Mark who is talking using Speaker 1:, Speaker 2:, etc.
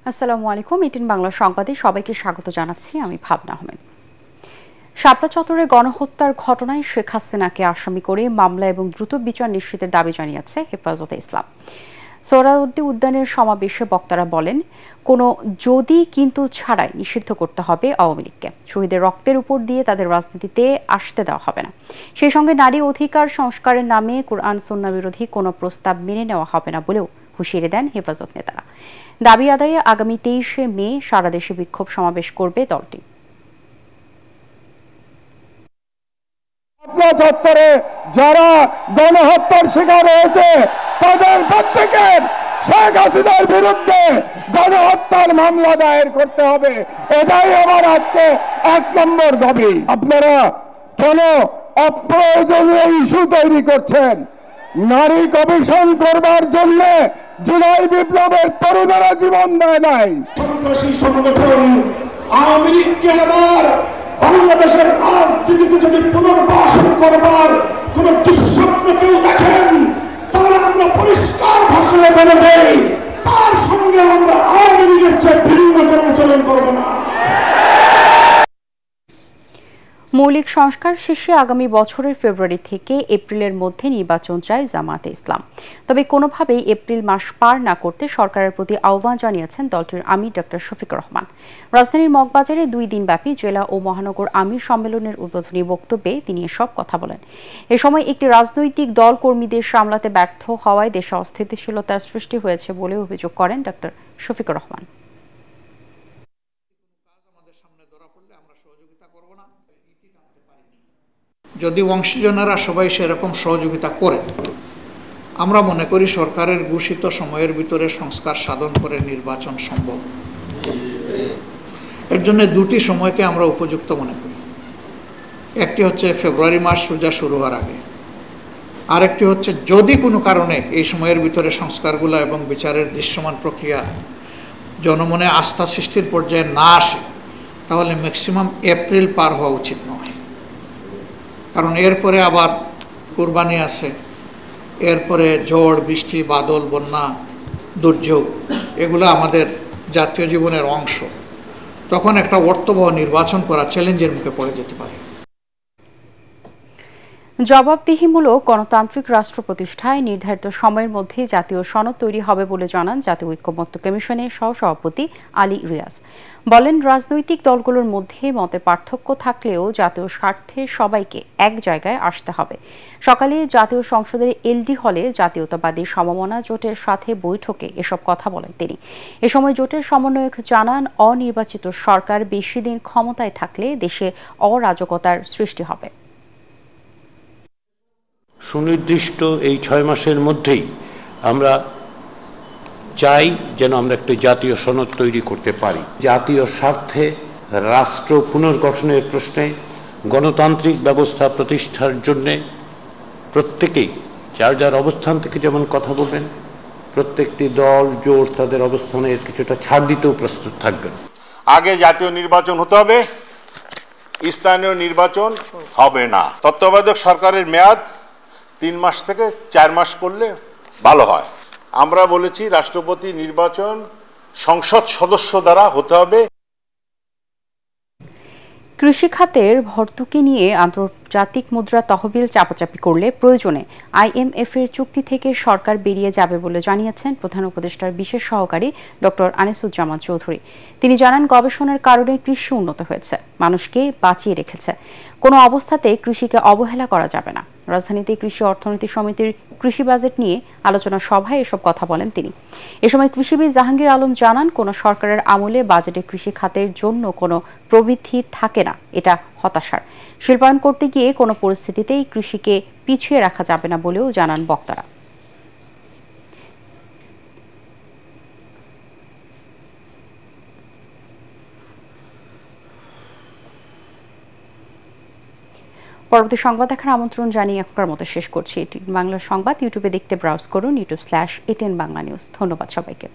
Speaker 1: আসসালামু আলাইকুম। এটিএন বাংলা সংবাদে সবাইকে স্বাগত জানাচ্ছি। আমি ভাবনা আহমেদ। শাপলা চত্বরে গণহত্যার ঘটনায় শেখ হাসিনাকে আসামি করে মামলা এবং দ্রুত বিচার নিশ্চিতের দাবি জানিয়েছে হেফাজতে ইসলাম। সোহরাওয়ার্দী উদ্যানের সমাবেশে বক্তারা বলেন, কোনো যদি কিন্তু ছাড়াই নিষিদ্ধ করতে হবে আওয়ামী লীগকে। শহীদের রক্তের উপর দিয়ে তাদের রাজনীতিতে আসতে দেওয়া হবে না। সেই সঙ্গে নারী অধিকার সংস্কারের নামে কোরআন সুন্নাহ বিরোধী কোনো প্রস্তাব মেনে নেওয়া হবে না বলেও হুঁশিয়ারি দেন হেফাজত নেতারা। দাবি আদায়ে আগামী 23শে মে সারা দেশে বিক্ষোভ সমাবেশ করবে দলটি।
Speaker 2: চত্বরে যারা গণহত্যার শিকার হয়েছে তাদের প্রত্যেকের শেখ হাসিনার বিরুদ্ধে গণহত্যার মামলা দায়ের করতে হবে, এটাই আমার আজকে 1 নম্বর দাবি। আপনারা কেন অপ্রয়োজনীয় ইস্যু তৈরি করছেন? নারী কমিশন করবার জন্য জুলাই বিপ্লবের তরুণেরা জীবন দেয় নাই।
Speaker 3: সন্ত্রাসী সংগঠন আওয়ামী লীগকে আবার বাংলাদেশের রাজনীতিতে যদি পুনর্বাসন করবার কোন দুঃস্বপ্ন কেউ দেখেন, তাহলে আমরা পরিষ্কার ভাষায় বলে দেই, তার সঙ্গে আমরা আওয়ামী লীগের চেয়ে ভিন্ন করে আচরণ করবো না।
Speaker 1: মৌলিক সংস্কার শেষে আগামী বছরের ফেব্রুয়ারি থেকে এপ্রিলের মধ্যে নির্বাচন চায় জামায়াতে ইসলাম। তবে কোনোভাবেই এপ্রিল মাস পার না করতে সরকারের প্রতি আহ্বান জানিয়েছেন দলটির আমির ডক্টর শফিকুর রহমান। রাজধানীর মগবাজারে 2 দিনব্যাপী জেলা ও মহানগর আমির সম্মেলনের উদ্বোধনী বক্তব্যে তিনি এসব কথা বলেন। এ সময় একটি রাজনৈতিক দল কর্মীদের সামলাতে ব্যর্থ হওয়ায় দেশে অস্থিতিশীলতার সৃষ্টি হয়েছে বলে অভিযোগ করেন ডক্টর শফিকুর রহমান।
Speaker 4: যদি অংশীজনেরা সবাই সেরকম সহযোগিতা করেন, আমরা মনে করি সরকারের ঘোষিত সময়ের ভিতরে সংস্কার সাধন করে নির্বাচন সম্ভব। এর জন্য 2টি সময়কে আমরা উপযুক্ত মনে করি। একটি হচ্ছে ফেব্রুয়ারি মাস সোজা শুরু হওয়ার আগে, আরেকটি হচ্ছে যদি কোনো কারণে এই সময়ের ভিতরে সংস্কারগুলো এবং বিচারের দৃশ্যমান প্রক্রিয়া জনমনে আস্থা সৃষ্টির পর্যায়ে না আসে, তাহলে ম্যাক্সিমাম এপ্রিল পার হওয়া উচিত নয়। কারণ এরপরে আবার কুরবানি আছে, এরপরে ঝড় বৃষ্টি বাদল বন্যা দুর্যোগ, এগুলো আমাদের জাতীয় জীবনের অংশ। তখন একটা অর্থবহ নির্বাচন করা চ্যালেঞ্জের মুখে পড়ে যেতে পারে।
Speaker 1: জবাবদিহিমূলক গণতান্ত্রিক রাষ্ট্র প্রতিষ্ঠায় নির্ধারিত সময়ের মধ্যে জাতীয় সনদ তৈরি হবে বলে জানান জাতীয় ঐক্যমত্য কমিশনের সহসভাপতি আলী রিয়াজ। বলেন, রাজনৈতিক দলগুলোর মধ্যে মতের পার্থক্য থাকলেও জাতীয় স্বার্থে সবাইকে এক জায়গায় আসতে হবে। সকালে জাতীয় সংসদের এলডি হলে জাতীয়তাবাদী সমমনা জোটের সাথে বৈঠকে এসব কথা বলেন তিনি। এ সময় জোটের সমন্বয়ক জানান, অনির্বাচিত সরকার বেশি দিন ক্ষমতায় থাকলে দেশে অরাজকতার সৃষ্টি হবে।
Speaker 5: সুনির্দিষ্ট এই 6 মাসের মধ্যেই আমরা চাই যেন আমরা একটা জাতীয় সনদ তৈরি করতে পারি। জাতীয় স্বার্থে রাষ্ট্র পুনর্গঠনের প্রশ্নে গণতান্ত্রিক ব্যবস্থা প্রতিষ্ঠার জন্যে প্রত্যেকেই যার যার অবস্থান থেকে যেমন কথা বলবেন, প্রত্যেকটি দল জোট তাদের অবস্থানের কিছুটা ছাড় দিতেও প্রস্তুত থাকবেন।
Speaker 6: আগে জাতীয় নির্বাচন হতে হবে, স্থানীয় নির্বাচন হবে না। তত্ত্বাবধায়ক সরকারের মেয়াদ 3 মাস থেকে 4 মাস করলে ভালো হয়। আমরা বলেছি রাষ্ট্রপতি নির্বাচন সংসদ সদস্য দ্বারা হতে হবে।
Speaker 1: কৃষি খাতের ভর্তুকি নিয়ে আন্তর্জাতিক মুদ্রা তহবিল চাপাচাপি করলে প্রয়োজনে IMF এর চুক্তি থেকে সরকার বেরিয়ে যাবে বলে জানিয়েছেন প্রধান উপদেষ্টার বিশেষ সহকারী ডক্টর আনিসুজ্জামান চৌধুরী। তিনি জানান, গবেষণার কারণে কৃষি উন্নত হয়েছে, মানুষকে বাঁচিয়ে রেখেছে। কোনো অবস্থাতে কৃষিকে অবহেলা করা যাবে না। রাজধানীতে কৃষি অর্থনীতি সমিতির কৃষি বাজেট নিয়ে আলোচনা সভায় এসব কথা বলেন তিনি। এ সময় কৃষিবিদ জাহাঙ্গীর আলম জানান, কোনো সরকারের আমলে বাজেটে কৃষি খাতের জন্য কোনো প্রবৃদ্ধি থাকে না, এটা হতাশার। শিল্পায়ন করতে গিয়ে কোনো পরিস্থিতিতেই কৃষিকে পিছিয়ে রাখা যাবে না বলেও জানান বক্তারা। পরবর্তী সংবাদ দেখার আমন্ত্রণ জানিয়ে এখনকার মতো শেষ করছি। এটিএন বাংলার সংবাদ ইউটিউবে দেখতে ব্রাউজ করুন, youtube/ATN বাংলা নিউজ। ধন্যবাদ সবাইকে।